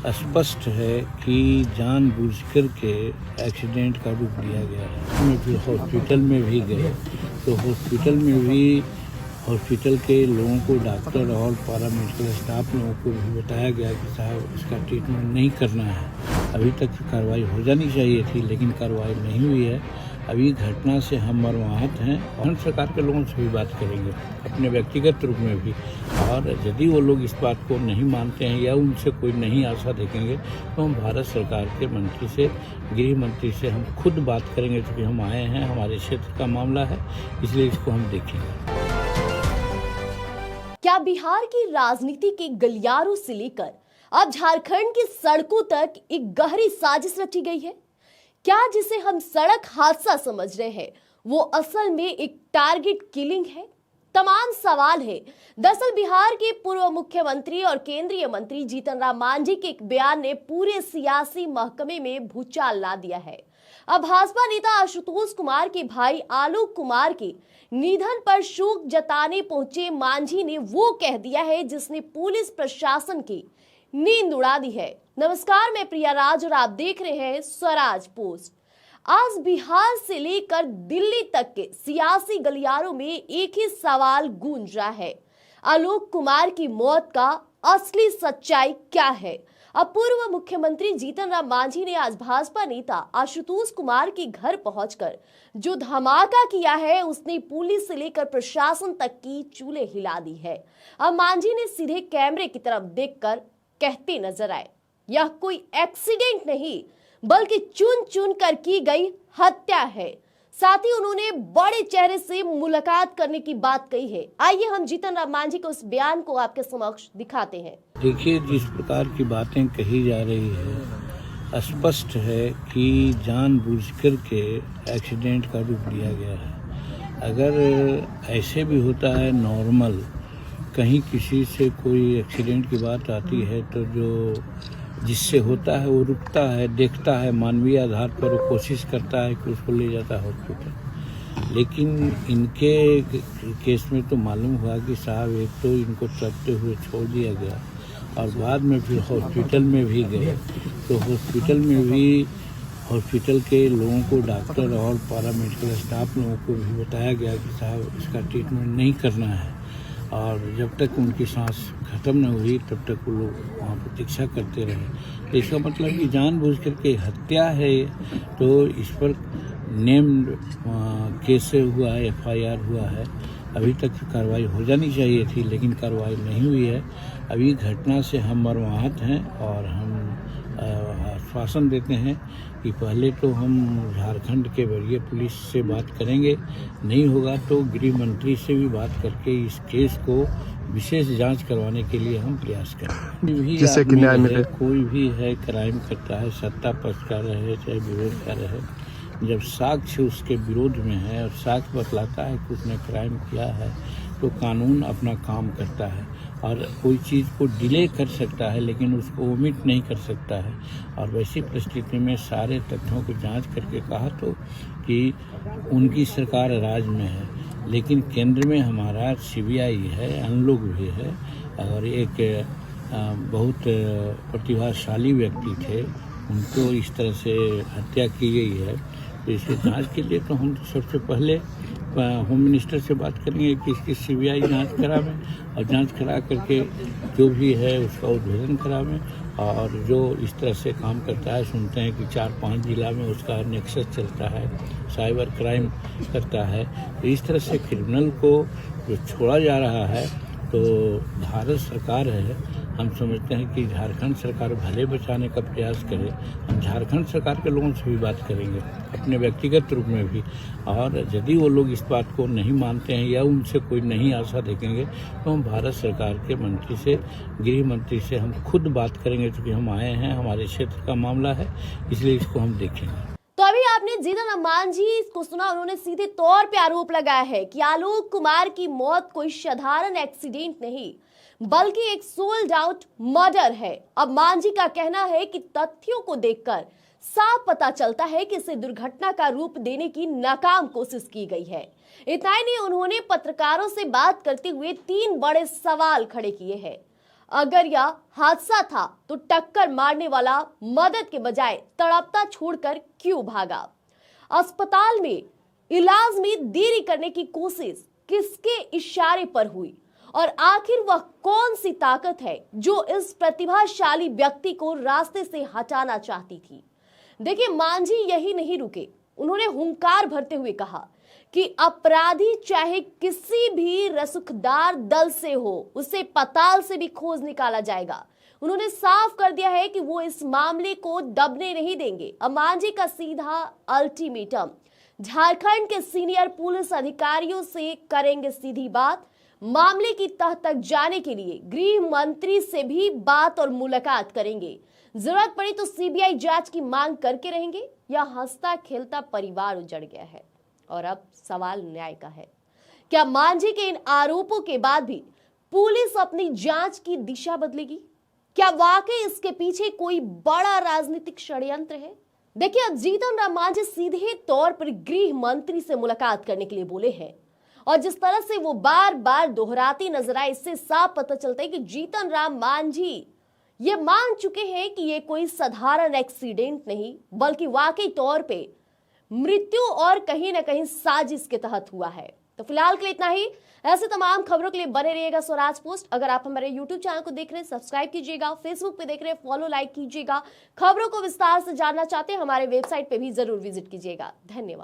स्पष्ट है कि जानबूझकर के एक्सीडेंट का रूप लिया गया है। उसमें फिर हॉस्पिटल में भी गए तो हॉस्पिटल के लोगों को, डॉक्टर और पैरामेडिकल स्टाफ लोगों को भी बताया गया कि साहब इसका ट्रीटमेंट नहीं करना है। अभी तक कार्रवाई हो जानी चाहिए थी, लेकिन कार्रवाई नहीं हुई है। अभी घटना से हम मर्माहत हैं और सरकार के लोगों से भी बात करेंगे, अपने व्यक्तिगत रूप में भी। और यदि वो लोग इस बात को नहीं मानते हैं या उनसे कोई नई आशा देखेंगे तो हम भारत सरकार के मंत्री से, गृह मंत्री से हम खुद बात करेंगे, क्योंकि हम आए हैं, हमारे क्षेत्र का मामला है, इसलिए इसको हम देखेंगे। क्या बिहार की राजनीति के गलियारों से लेकर अब झारखंड की सड़कों तक एक गहरी साजिश रची गई है? क्या जिसे हम सड़क हादसा समझ रहे हैं वो असल में एक टारगेट किलिंग है? तमाम सवाल है। दरअसल बिहार के पूर्व मुख्यमंत्री और केंद्रीय मंत्री जीतन राम मांझी के एक बयान ने पूरे सियासी महकमे में भूचाल ला दिया है। अब भाजपा नेता आशुतोष कुमार के भाई आलोक कुमार के निधन पर शोक जताने पहुंचे मांझी ने वो कह दिया है जिसने पुलिस प्रशासन की नींद उड़ा दी है। नमस्कार, मैं प्रिया राज और आप देख रहे हैं स्वराज पोस्ट। आज बिहार से लेकर दिल्ली तक के सियासी गलियारों में एक ही सवाल गूंज रहा है, आलोक कुमार की मौत का असली सच्चाई क्या है? अब पूर्व मुख्यमंत्री जीतन राम मांझी ने आज भाजपा नेता आशुतोष कुमार के घर पहुंचकर जो धमाका किया है उसने पुलिस से लेकर प्रशासन तक की चूल्हे हिला दी है। अब मांझी ने सीधे कैमरे की तरफ देखकर कहते नजर आए, यह कोई एक्सीडेंट नहीं बल्कि चुन चुन कर की गई हत्या है। साथ ही उन्होंने बड़े चेहरे से मुलाकात करने की बात कही है। आइए हम जीतन राम मांझी के उस बयान को आपके समक्ष दिखाते हैं। देखिए, जिस प्रकार की बातें कही जा रही है, स्पष्ट है कि जानबूझकर के एक्सीडेंट का रूप लिया गया है। अगर ऐसे भी होता है नॉर्मल, कहीं किसी से कोई एक्सीडेंट की बात आती है तो जो जिससे होता है वो रुकता है, देखता है, मानवीय आधार पर वो कोशिश करता है कि उसको ले जाता है हॉस्पिटल। लेकिन इनके केस में तो मालूम हुआ कि साहब एक तो इनको तड़पते हुए छोड़ दिया गया और बाद में फिर हॉस्पिटल में भी गए तो हॉस्पिटल के लोगों को, डॉक्टर और पैरामेडिकल स्टाफ लोगों को भी बताया गया कि साहब इसका ट्रीटमेंट नहीं करना है। और जब तक उनकी सांस खत्म न हुई तब तक वो लोग वहाँ प्रतीक्षा करते रहे। तो इसका मतलब कि जानबूझ करके हत्या है। तो इस पर नेम्ड केस हुआ है, FIR हुआ है। अभी तक कार्रवाई हो जानी चाहिए थी, लेकिन कार्रवाई नहीं हुई है। अभी घटना से हम मर्माहत हैं और हम आश्वासन देते हैं कि पहले तो हम झारखंड के वरीय पुलिस से बात करेंगे, नहीं होगा तो गृह मंत्री से भी बात करके इस केस को विशेष जांच करवाने के लिए हम प्रयास करेंगे। जिससे कि न्याय मिले। कोई भी है क्राइम करता है, सत्ता पक्ष का रहे चाहे विरोध का रहे, जब साक्ष्य उसके विरोध में है और साक्ष्य बतलाता है कि उसने क्राइम किया है तो कानून अपना काम करता है और कोई चीज़ को डिले कर सकता है लेकिन उसको ओमिट नहीं कर सकता है। और वैसी परिस्थिति में सारे तथ्यों को जांच करके कहा तो कि उनकी सरकार राज में है, लेकिन केंद्र में हमारा CBI है, अनलोग भी है और एक बहुत प्रतिभाशाली व्यक्ति थे, उनको इस तरह से हत्या की गई है। तो इसकी जांच के लिए तो हम सबसे पहले होम मिनिस्टर से बात करेंगे कि इसकी CBI जांच करावें और जांच करा करके जो भी है उसका उद्भेदन करावें। और जो इस तरह से काम करता है, सुनते हैं कि 4-5 जिला में उसका नेक्सस चलता है, साइबर क्राइम करता है, तो इस तरह से क्रिमिनल को जो छोड़ा जा रहा है तो भारत सरकार है, हम समझते हैं कि झारखंड सरकार भले बचाने का प्रयास करे। हम झारखंड सरकार के लोगों से भी बात करेंगे, अपने व्यक्तिगत रूप में भी। और यदि वो लोग इस बात को नहीं मानते हैं या उनसे कोई नई आशा देखेंगे तो हम भारत सरकार के मंत्री से, गृह मंत्री से हम खुद बात करेंगे, क्योंकि हम आए हैं, हमारे क्षेत्र का मामला है, इसलिए इसको हम देखेंगे। तो अभी आपने जीतन राम मांझी को सुना, उन्होंने सीधे तौर पे आरोप लगाया है कि आलोक कुमार की मौत कोई साधारण एक्सीडेंट नहीं बल्कि एक सोल्ड आउट मर्डर है। अब मांझी का कहना है कि तथ्यों को देखकर साफ पता चलता है कि इसे दुर्घटना का रूप देने की नाकाम कोशिश की गई है। इतना ही नहीं, उन्होंने पत्रकारों से बात करते हुए 3 बड़े सवाल खड़े किए हैं। अगर यह हादसा था तो टक्कर मारने वाला मदद के बजाय तड़पता छोड़कर क्यों भागा? अस्पताल में इलाज में देरी करने की कोशिश किसके इशारे पर हुई? और आखिर वह कौन सी ताकत है जो इस प्रतिभाशाली व्यक्ति को रास्ते से हटाना चाहती थी? देखिए, मांझी यही नहीं रुके। उन्होंने हुंकार भरते हुए कहा कि अपराधी चाहे किसी भी रसूखदार दल से हो, उसे पाताल से भी खोज निकाला जाएगा। उन्होंने साफ कर दिया है कि वो इस मामले को दबने नहीं देंगे। अब मांझी का सीधा अल्टीमेटम, झारखंड के सीनियर पुलिस अधिकारियों से करेंगे सीधी बात। मामले की तह तक जाने के लिए गृह मंत्री से भी बात और मुलाकात करेंगे। जरूरत पड़ी तो सीबीआई जांच की मांग करके रहेंगे। यह हंसता खेलता परिवार उजड़ गया है और अब सवाल न्याय का है। क्या मांझी के इन आरोपों के बाद भी पुलिस अपनी जांच की दिशा बदलेगी? क्या वाकई इसके पीछे कोई बड़ा राजनीतिक षड्यंत्र है? देखिए, अब जीतन राम मांझी सीधे तौर पर गृह मंत्री से मुलाकात करने के लिए बोले हैं और जिस तरह से वो बार बार दोहराती नजर आए, इससे साफ पता चलता है कि जीतन राम मांझी ये मान चुके हैं कि ये कोई साधारण एक्सीडेंट नहीं, बल्कि वाकई तौर पे मृत्यु और कहीं ना कहीं साजिश के तहत हुआ है। तो फिलहाल के लिए इतना ही। ऐसे तमाम खबरों के लिए बने रहिएगा स्वराज पोस्ट। अगर आप हमारे यूट्यूब चैनल को देख रहे हैं, सब्सक्राइब कीजिएगा। फेसबुक पे देख रहे हैं, फॉलो लाइक कीजिएगा। खबरों को विस्तार से जानना चाहते हैं, हमारे वेबसाइट पे भी जरूर विजिट कीजिएगा। धन्यवाद।